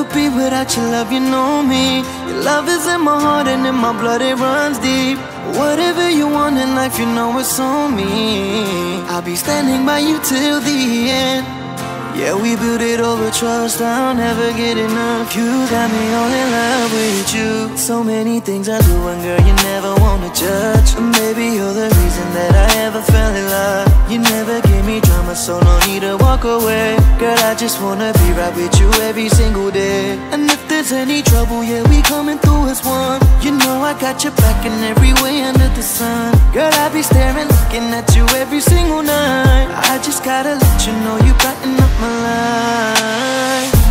never be without your love, you know me. Your love is in my heart and in my blood, it runs deep. Whatever you want in life, you know it's on me. I'll be standing by you till the end. Yeah, we built it over trust, I'll never get enough. You got me all in love with you. So many things I do and girl, you never wanna judge. And maybe you're the reason that I ever fell in love. You never gave me drama, so no need to walk away. Girl, I just wanna be right with you every single day. And if there's any trouble, yeah, we coming through as one. You know I got your back in every way under the sun. Girl, I be staring, looking at you every single night. I just gotta let you know you brighten up my life.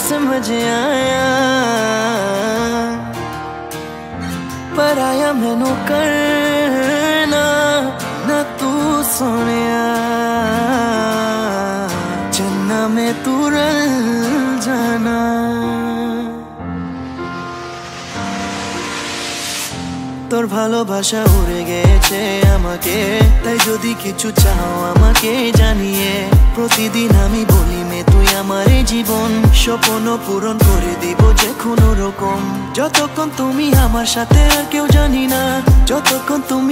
समझ आया पर आया मैनू करना ना तू सोनिया चन्ना में तू रल जाना তোর ভালোবাসা উড়ে গেছে আমাকে তাই যদি কিছু চাও আমাকে জানিয়ে প্রতিদিন আমি বলি মে তুই আমার জীবন স্বপ্ন পূরণ করে দিব যে কোনো রকম যতক্ষণ তুমি আমার সাথে আর কেউ জানি না যতক্ষণ তুমি